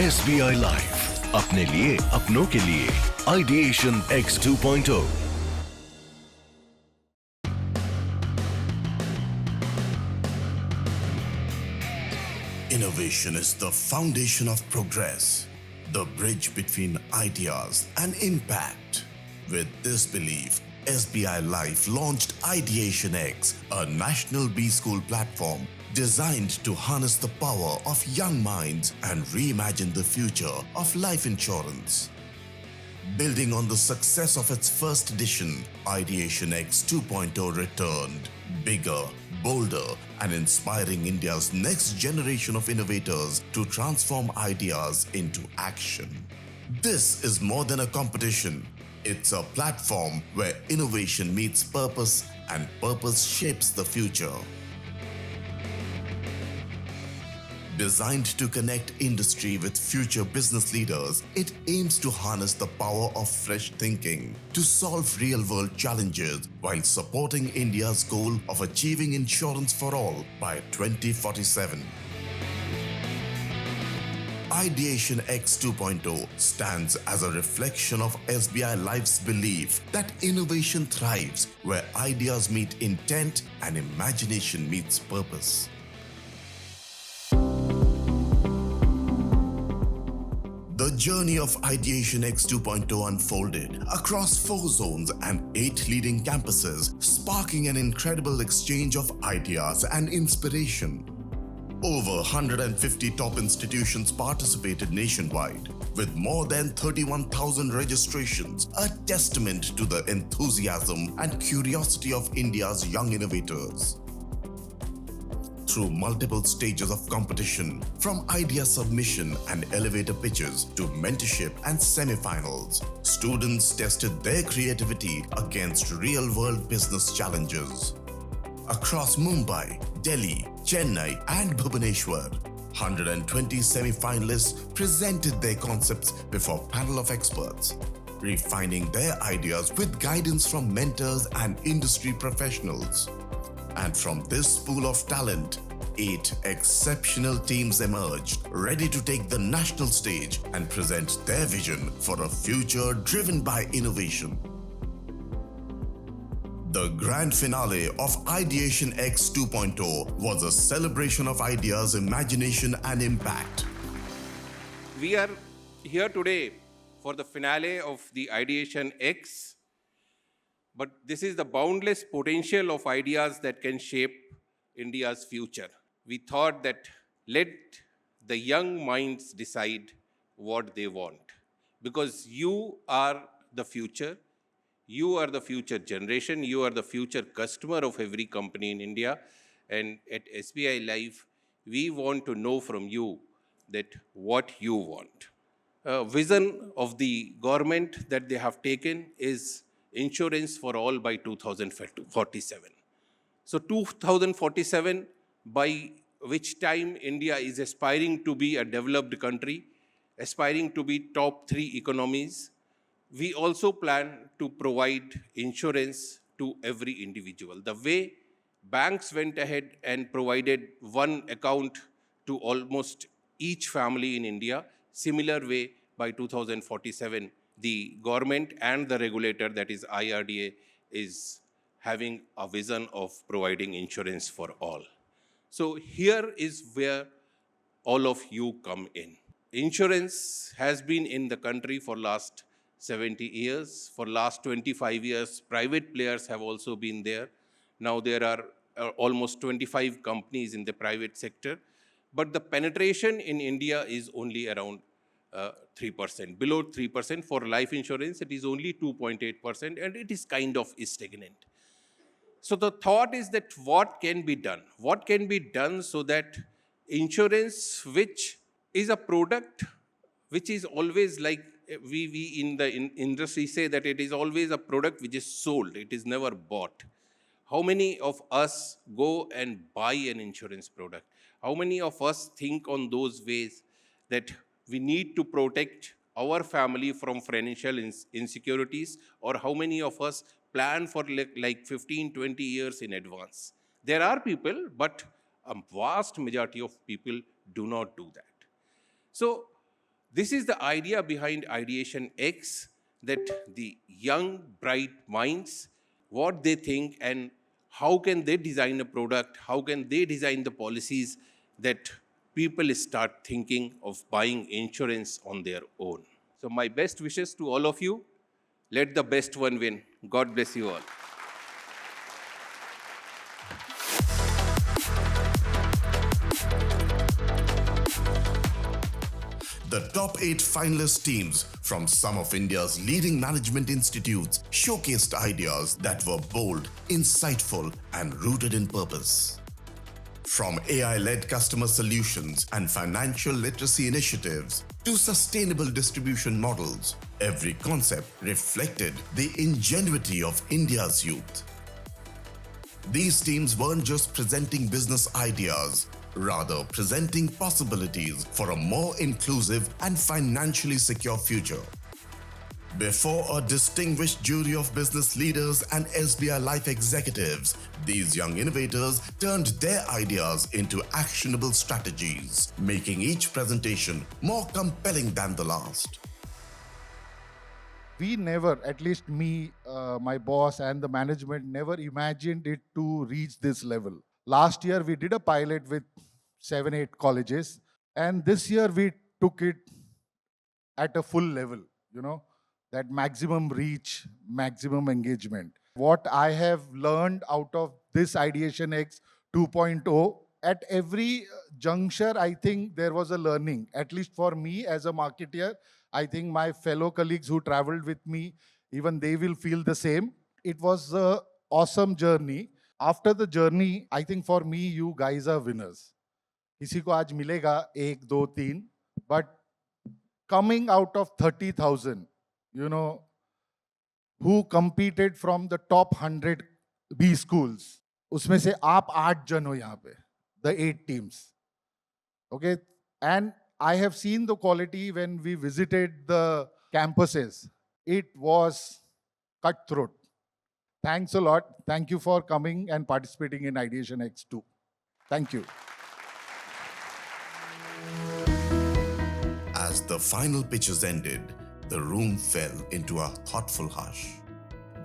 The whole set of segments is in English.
SBI Life, अपने लिए अपनों के लिए Ideation X 2.0। Innovation is the foundation of progress, the bridge between ideas and impact. With this belief, SBI Life launched Ideation X, a national B-school platform designed to harness the power of young minds and reimagine the future of life insurance. Building on the success of its first edition, Ideation X 2.0 returned, bigger, bolder, and inspiring India's next generation of innovators to transform ideas into action. This is more than a competition. It's a platform where innovation meets purpose and purpose shapes the future. Designed to connect industry with future business leaders, it aims to harness the power of fresh thinking to solve real-world challenges while supporting India's goal of achieving insurance for all by 2047. Ideation X 2.0 stands as a reflection of SBI Life's belief that innovation thrives where ideas meet intent and imagination meets purpose. The journey of Ideation X 2.0 unfolded across 4 zones and 8 leading campuses, sparking an incredible exchange of ideas and inspiration. Over 150 top institutions participated nationwide, with more than 31,000 registrations, a testament to the enthusiasm and curiosity of India's young innovators. Through multiple stages of competition, from idea submission and elevator pitches to mentorship and semi-finals, students tested their creativity against real-world business challenges. Across Mumbai, Delhi, Chennai, and Bhubaneswar, 120 semi-finalists presented their concepts before a panel of experts, refining their ideas with guidance from mentors and industry professionals. And from this pool of talent, 8 exceptional teams emerged, ready to take the national stage and present their vision for a future driven by innovation. The grand finale of Ideation X 2.0 was a celebration of ideas, imagination, and impact. We are here today for the finale of the Ideation X. But this is the boundless potential of ideas that can shape India's future. We thought that let the young minds decide what they want. Because you are the future, you are the future generation, you are the future customer of every company in India. And at SBI Life, we want to know from you that what you want. Vision of the government that they have taken is insurance for all by 2047. So 2047, by which time India is aspiring to be a developed country, aspiring to be top 3 economies, we also plan to provide insurance to every individual. The way banks went ahead and provided one account to almost each family in India, similar way by 2047, the government and the regulator, that is IRDA, is having a vision of providing insurance for all. So here is where all of you come in. Insurance has been in the country for last 70 years. For last 25 years, private players have also been there. Now there are almost 25 companies in the private sector. But the penetration in India is only around 3%, below 3%. For life insurance, it is only 2.8%, and it is kind of stagnant. So the thought is that what can be done? What can be done so that insurance, which is a product, which is always like we in the industry say that it is always a product which is sold, it is never bought. How many of us go and buy an insurance product? How many of us think on those ways that we need to protect our family from financial insecurities, or how many of us plan for like 15, 20 years in advance? There are people, but a vast majority of people do not do that. So This is the idea behind Ideation X, that the young, bright minds, what they think and how can they design a product, how can they design the policies that people start thinking of buying insurance on their own. So my best wishes to all of you. Let the best one win. God bless you all. The top 8 finalist teams from some of India's leading management institutes showcased ideas that were bold, insightful, and rooted in purpose. From AI-led customer solutions and financial literacy initiatives to sustainable distribution models, every concept reflected the ingenuity of India's youth. These teams weren't just presenting business ideas, rather presenting possibilities for a more inclusive and financially secure future. Before a distinguished jury of business leaders and SBI Life executives, these young innovators turned their ideas into actionable strategies, making each presentation more compelling than the last. We never, at least me, my boss and the management never imagined it to reach this level. Last year, we did a pilot with 7-8 colleges, and this year we took it at a full level, that maximum reach, maximum engagement. What I have learned out of this Ideation X 2.0, at every juncture, I think there was a learning. At least for me as a marketer, I think my fellow colleagues who traveled with me, even they will feel the same. It was an awesome journey. After the journey, I think for me, you guys are winners. किसी को आज मिलेगा 1, 2, 3, but coming out of 30,000, who competed from the top 100 B schools, उसमें से आप 8 जन हो यहाँ पे, the 8 teams. Okay, and I have seen the quality when we visited the campuses. It was cutthroat. Thanks a lot. Thank you for coming and participating in Ideation X2. Thank you. As the final pitches ended, the room fell into a thoughtful hush.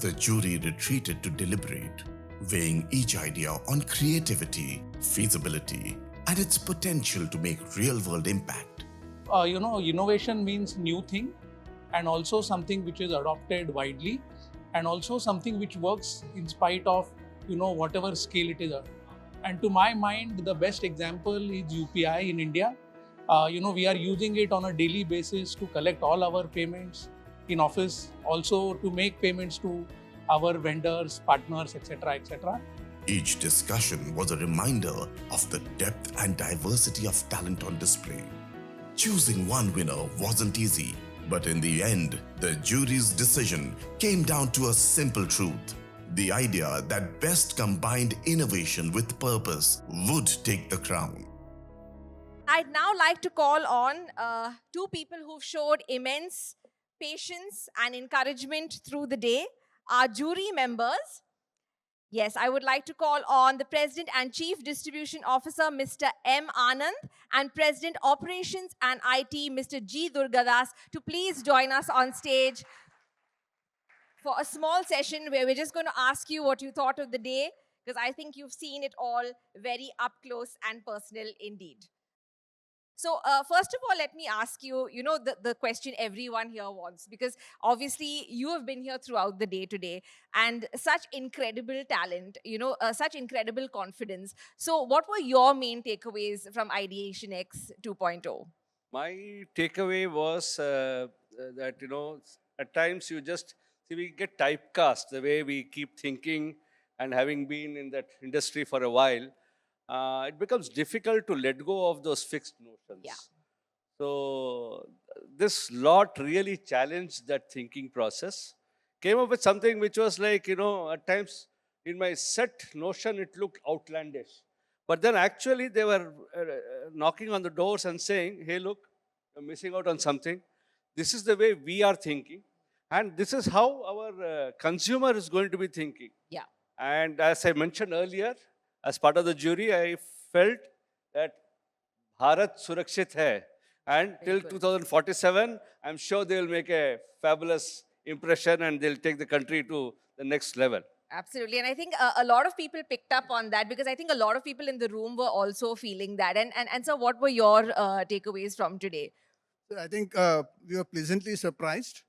The jury retreated to deliberate, weighing each idea on creativity, feasibility, and its potential to make real-world impact. Innovation means new thing, and also something which is adopted widely, and also something which works in spite of, whatever scale it is. And to my mind, the best example is UPI in India. We are using it on a daily basis to collect all our payments in office, also to make payments to our vendors, partners, etc., etc. Each discussion was a reminder of the depth and diversity of talent on display. Choosing one winner wasn't easy, but in the end, the jury's decision came down to a simple truth. The idea that best combined innovation with purpose would take the crown. I'd now like to call on 2 people who've showed immense patience and encouragement through the day, our jury members. Yes, I would like to call on the President and Chief Distribution Officer, Mr. M. Anand, and President Operations and IT, Mr. G. Durgadas, to please join us on stage for a small session where we're just going to ask you what you thought of the day, because I think you've seen it all very up close and personal indeed. So first of all, let me ask you, the question everyone here wants, because obviously you have been here throughout the day today and such incredible talent, such incredible confidence. So what were your main takeaways from Ideation X 2.0? My takeaway was that, at times you just, we get typecast the way we keep thinking, and having been in that industry for a while, it becomes difficult to let go of those fixed notions. Yeah. So this lot really challenged that thinking process. Came up with something which was like, at times in my set notion, it looked outlandish. But then actually they were knocking on the doors and saying, hey, look, you're missing out on something. This is the way we are thinking. And this is how our consumer is going to be thinking. Yeah. And as I mentioned earlier, as part of the jury, I felt that Bharat Surakshit hai. And till cool. 2047, I'm sure they'll make a fabulous impression and they'll take the country to the next level. Absolutely. And I think a lot of people picked up on that because I think a lot of people in the room were also feeling that. And so what were your takeaways from today? So I think we were pleasantly surprised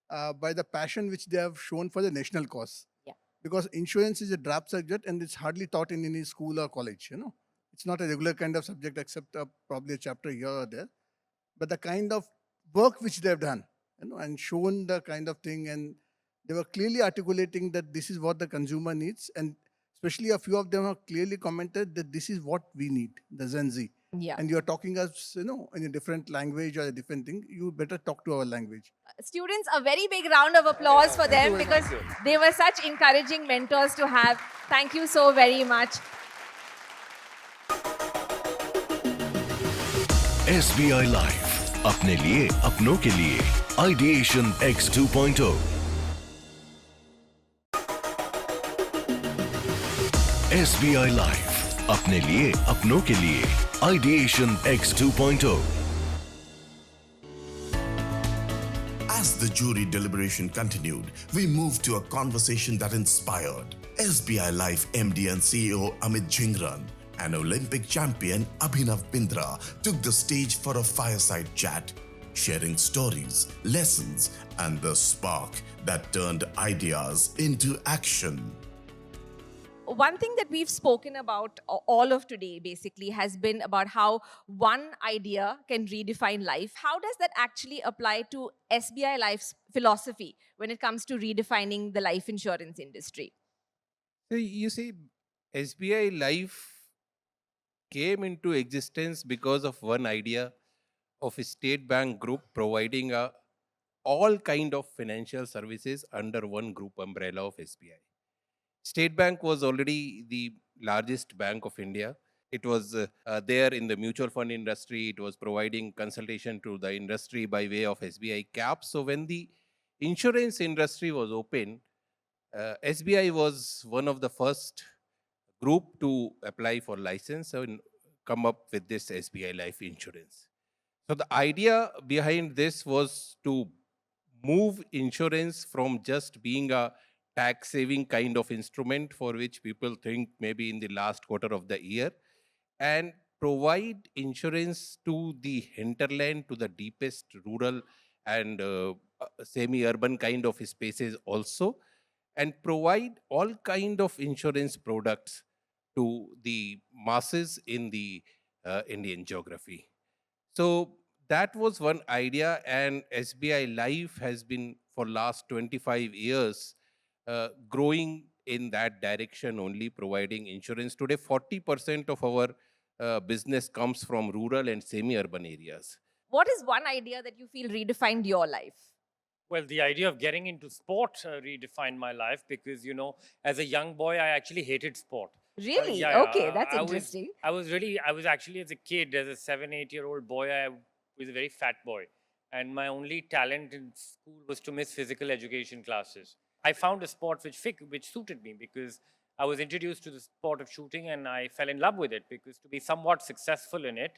by the passion which they have shown for the national cause. Yeah. Because insurance is a draft subject and it's hardly taught in any school or college, you know. It's not a regular kind of subject except probably a chapter here or there. But the kind of work which they have done, you know, and shown the kind of thing, and they were clearly articulating that this is what the consumer needs, and especially a few of them have clearly commented that this is what we need, the Gen Z. Yeah. And you're talking us, you know, in a different language or a different thing. You better talk to our language. Students, a very big round of applause for them because they were such encouraging mentors to have. Thank you so very much. SBI Life, अपने लिए अपनों के लिए Ideation X 2.0. SBI Life, अपने लिए अपनों के लिए Ideation X 2.0. As the jury deliberation continued, we moved to a conversation that inspired. SBI Life MD and CEO Amit Jhingran and Olympic champion Abhinav Bindra took the stage for a fireside chat, sharing stories, lessons, and the spark that turned ideas into action. One thing that we've spoken about all of today basically has been about how one idea can redefine life. How does that actually apply to SBI Life's philosophy when it comes to redefining the life insurance industry? So you see, SBI Life came into existence because of one idea of a state bank group providing all kind of financial services under one group umbrella of SBI. State Bank was already the largest bank of India. It was there in the mutual fund industry. It was providing consultation to the industry by way of SBI CAP. So when the insurance industry was open, SBI was one of the first group to apply for license and come up with this SBI Life Insurance. So the idea behind this was to move insurance from just being a tax saving kind of instrument for which people think maybe in the last quarter of the year, and provide insurance to the hinterland, to the deepest rural and semi-urban kind of spaces also, and provide all kind of insurance products to the masses in the Indian geography. So that was one idea, and SBI Life has been for last 25 years growing in that direction, only providing insurance. Today, 40% of our business comes from rural and semi-urban areas. What is one idea that you feel redefined your life? Well, the idea of getting into sport redefined my life because, you know, as a young boy, I actually hated sport. Really? Yeah, Okay, that's I interesting. I was actually as a kid, as a 7-8-year-old boy, I was a very fat boy. And my only talent in school was to miss physical education classes. I found a sport which suited me because I was introduced to the sport of shooting and I fell in love with it because to be somewhat successful in it,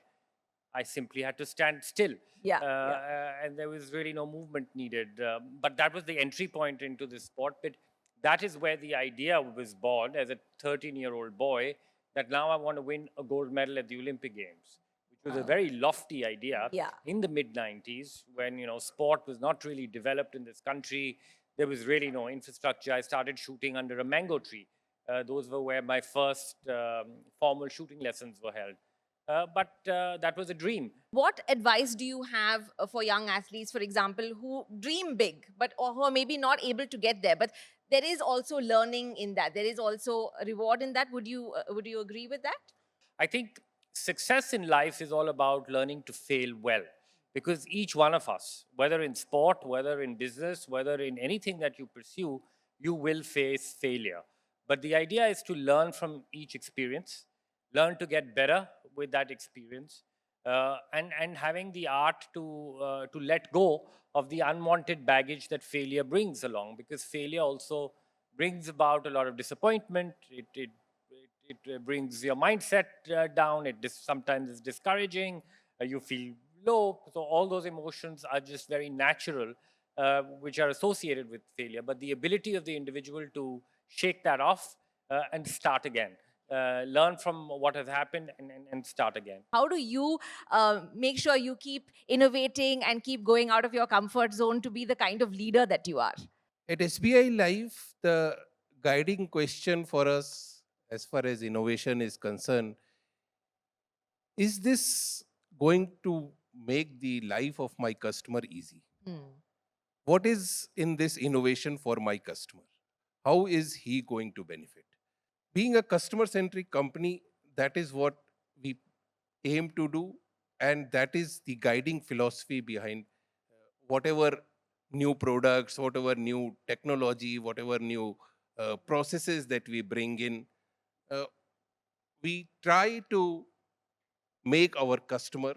I simply had to stand still. And there was really no movement needed. But that was the entry point into this sport. But that is where the idea was born as a 13-year-old boy that now I want to win a gold medal at the Olympic Games, which was a very lofty idea in the mid-90s when, you know, sport was not really developed in this country. There was really no infrastructure. I started shooting under a mango tree. Those were where my first formal shooting lessons were held. But that was a dream. What advice do you have for young athletes, for example, who dream big, but or who are maybe not able to get there? But there is also learning in that. There is also a reward in that. Would you agree with that? I think success in life is all about learning to fail well. Because each one of us, whether in sport, whether in business, whether in anything that you pursue, you will face failure. But the idea is to learn from each experience, learn to get better with that experience, and having the art to let go of the unwanted baggage that failure brings along. Because failure also brings about a lot of disappointment. It brings your mindset down. Sometimes it's discouraging. You feel low. So all those emotions are just very natural, which are associated with failure. But the ability of the individual to shake that off and start again, learn from what has happened and start again. How do you make sure you keep innovating and keep going out of your comfort zone to be the kind of leader that you are? At SBI Life, the guiding question for us as far as innovation is concerned, is this going to make the life of my customer easy? What is in this innovation for my customer? How is he going to benefit? Being a customer-centric company, that is what we aim to do, and that is the guiding philosophy behind whatever new products, whatever new technology, whatever new processes that we bring in. We try to make our customer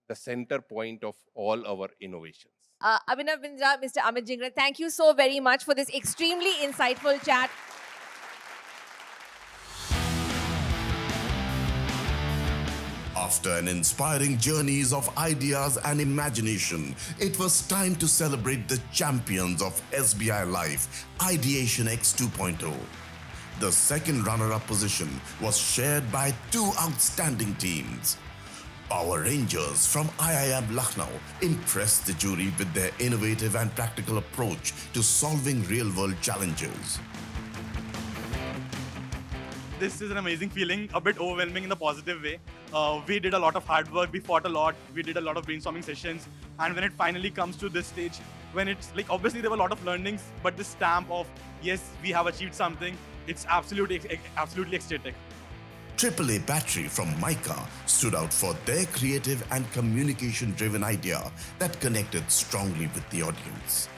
the center point of all our innovations. Abhinav Bindra, Mr. Amit Jingran, thank you so very much for this extremely insightful chat. After an inspiring journeys of ideas and imagination, it was time to celebrate the champions of SBI Life, Ideation X 2.0. The second runner-up position was shared by two outstanding teams. Power Rangers from IIM Lucknow impressed the jury with their innovative and practical approach to solving real-world challenges. This is an amazing feeling, a bit overwhelming in a positive way. We did a lot of hard work, we fought a lot, we did a lot of brainstorming sessions, and when it finally comes to this stage, when it's like, obviously there were a lot of learnings, but the stamp of, yes, we have achieved something, it's absolutely ecstatic. AAA Battery from Mica stood out for their creative and communication-driven idea that connected strongly with the audience.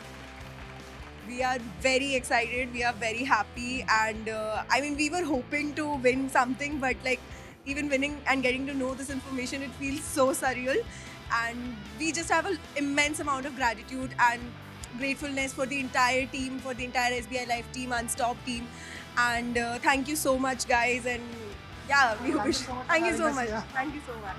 We are very excited, we are very happy, and I mean, we were hoping to win something, but like even winning and getting to know this information, it feels so surreal. And we just have an immense amount of gratitude and gratefulness for the entire team, for the entire SBI Life team, Unstop team. And thank you so much, guys. And yeah, we wish. Thank you so much. Thank you so much.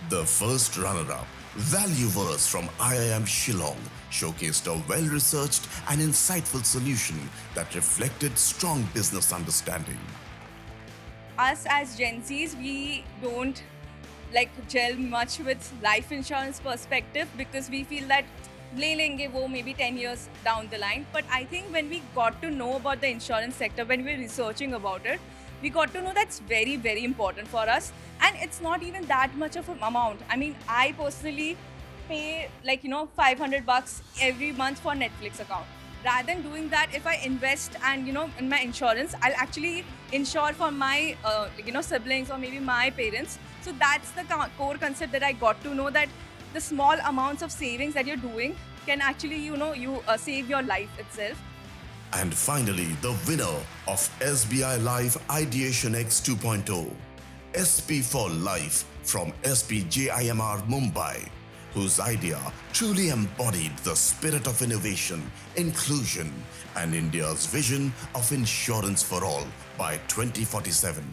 The first runner-up, Valueverse from IIM Shillong, showcased a well-researched and insightful solution that reflected strong business understanding. Us as Gen Zs, we don't like gel much with life insurance perspective because we feel that le lenge wo maybe 10 years down the line. But I think when we got to know about the insurance sector, when we were researching about it, we got to know that's very, very important for us. And it's not even that much of an amount. I mean, I personally pay like, $500 every month for Netflix account. Rather than doing that, if I invest and, in my insurance, I'll actually insure for my, siblings or maybe my parents. So that's the core concept that I got to know, that the small amounts of savings that you're doing can actually, save your life itself. And finally, the winner of SBI Life Ideation X 2.0, SP for Life from SPJIMR Mumbai, whose idea truly embodied the spirit of innovation, inclusion, and India's vision of insurance for all by 2047.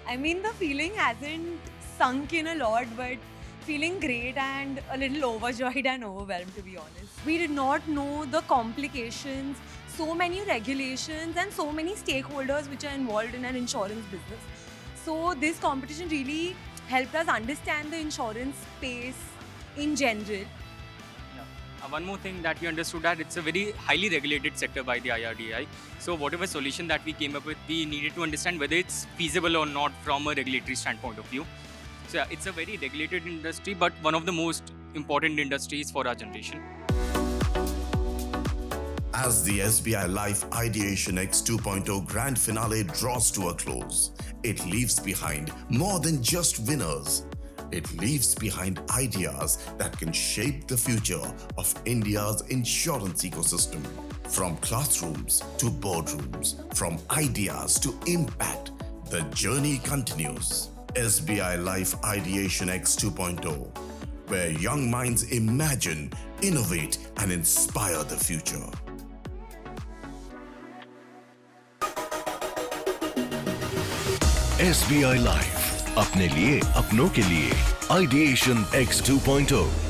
I mean, the feeling hasn't sunk in a lot, but feeling great and a little overjoyed and overwhelmed, to be honest. We did not know the complications, so many regulations and so many stakeholders which are involved in an insurance business. So this competition really helped us understand the insurance space in general. One more thing that we understood, that it's a very highly regulated sector by the IRDAI. So whatever solution that we came up with, we needed to understand whether it's feasible or not from a regulatory standpoint of view. So yeah, it's a very regulated industry, but one of the most important industries for our generation. As the SBI Life Ideation X 2.0 grand finale draws to a close, it leaves behind more than just winners. It leaves behind ideas that can shape the future of India's insurance ecosystem. From classrooms to boardrooms, from ideas to impact, the journey continues. SBI Life Ideation X 2.0, where young minds imagine, innovate, and inspire the future. SBI Life, अपने लिए अपनों के लिए Ideation X 2.0.